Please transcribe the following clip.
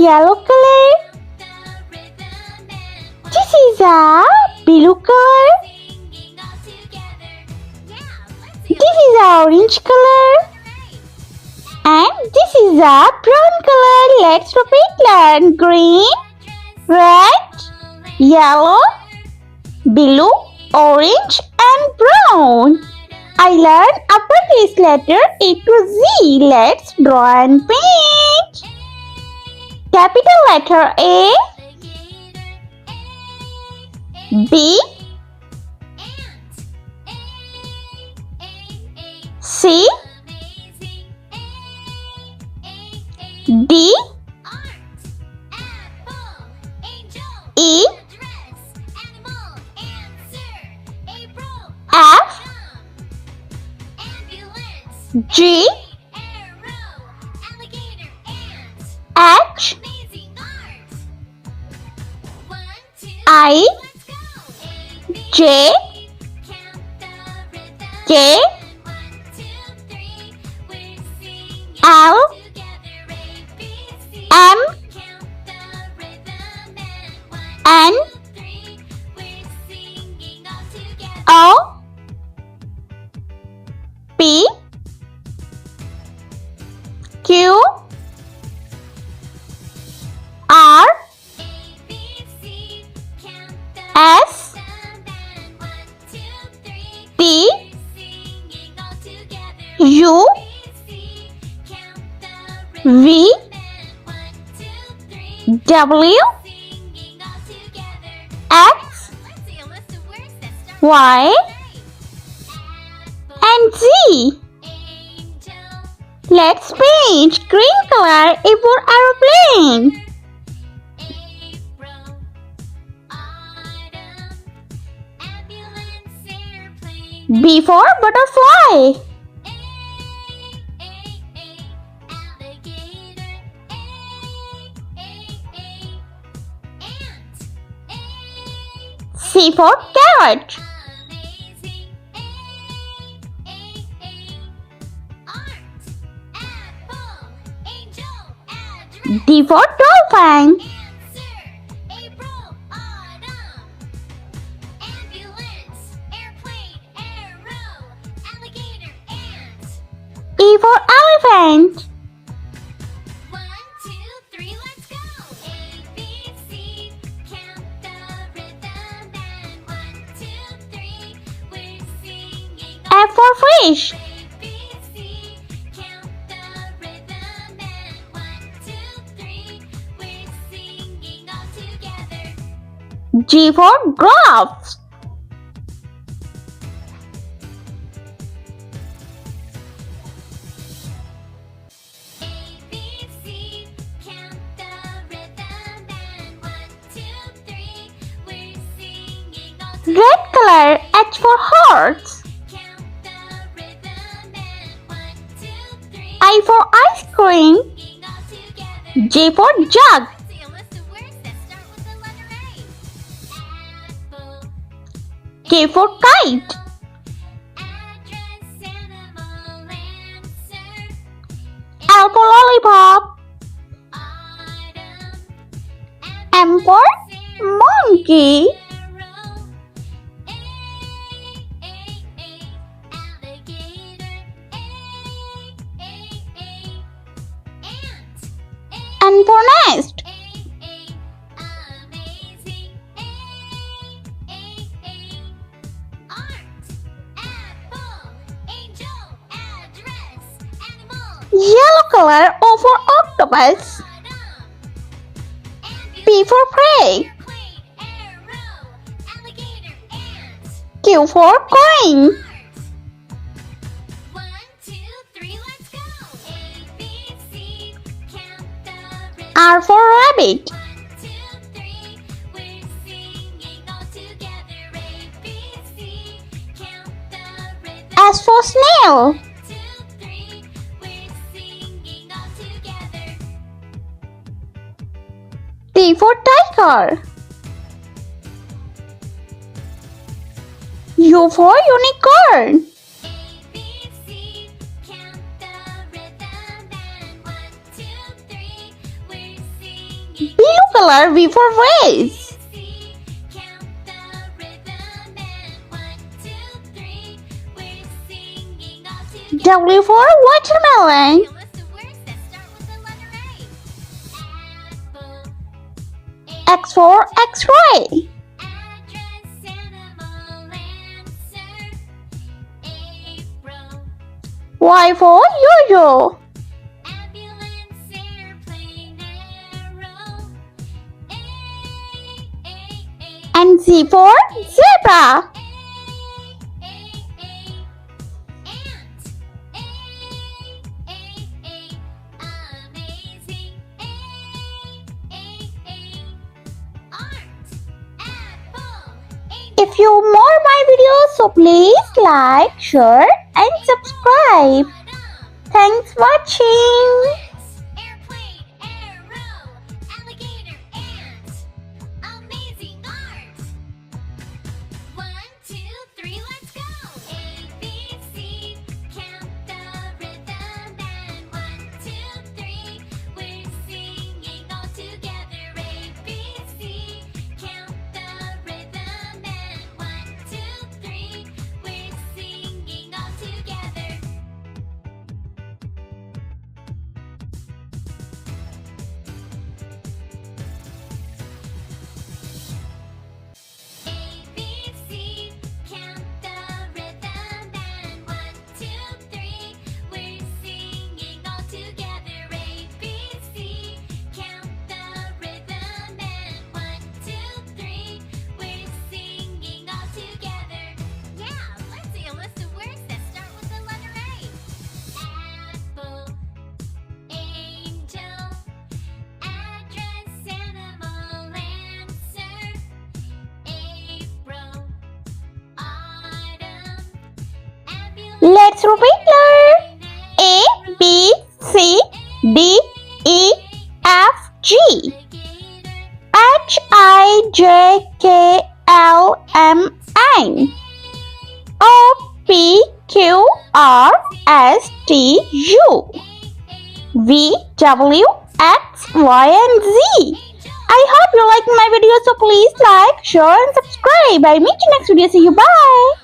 yellow color. This is a blue color. This is a orange color. And this is a brown color. Let's repeat. Learn green, red, yellow, blue, orange and brown. I learned uppercase letter A to Z. Let's draw and paint. Capital letter A, B, C, D, E, F, G, H, I, J, K, L, M, N, O, P, Q, R, S, T, U, V, W, X, Y, and Z. Let's paint green color for aeroplane. B for butterfly. C for carrot. D for dolphin. E for elephant. F for fish. G for giraffe. Red color. H for horse. I for ice cream. J for jug. K for kite. L for lollipop. M for monkey. N for nest. Yellow color. O for octopus. P for prey. Q for coin. R for rabbit. S for snail. T for tiger. U for unicorn. color, V for vase. W for watermelon. X for X-ray. Y for yo-yo. And Z for zebra. If you more my videos, so please like, share and subscribe. Thanks for watching. Airplane, arrow, alligator, ant. Amazing art. 1, 2, 3, let's go. A, B, C, count the rhythm and 1, 2, 3, we're singing all together. A, B, C, count the rhythm and 1, 2, 3, we're singing all together. A, B, C, count the rhythm and 1, 2, 3, we're singing all together. A, B, C, count the rhythm and 1, 2, 3, we're singing all together. Yeah, let's see a list of words that start with the letter A. Apple, angel, address, animal, answer. April, autumn, ambulance. Let's repeat letter. A, B, C, D, E, F, G. H, I, J, K, L, M, N. O, P, Q, R, S, T, U. V, W, X, Y, and Z. I hope you like my video, so please like, share and subscribe. I'll meet you next video. See you. Bye.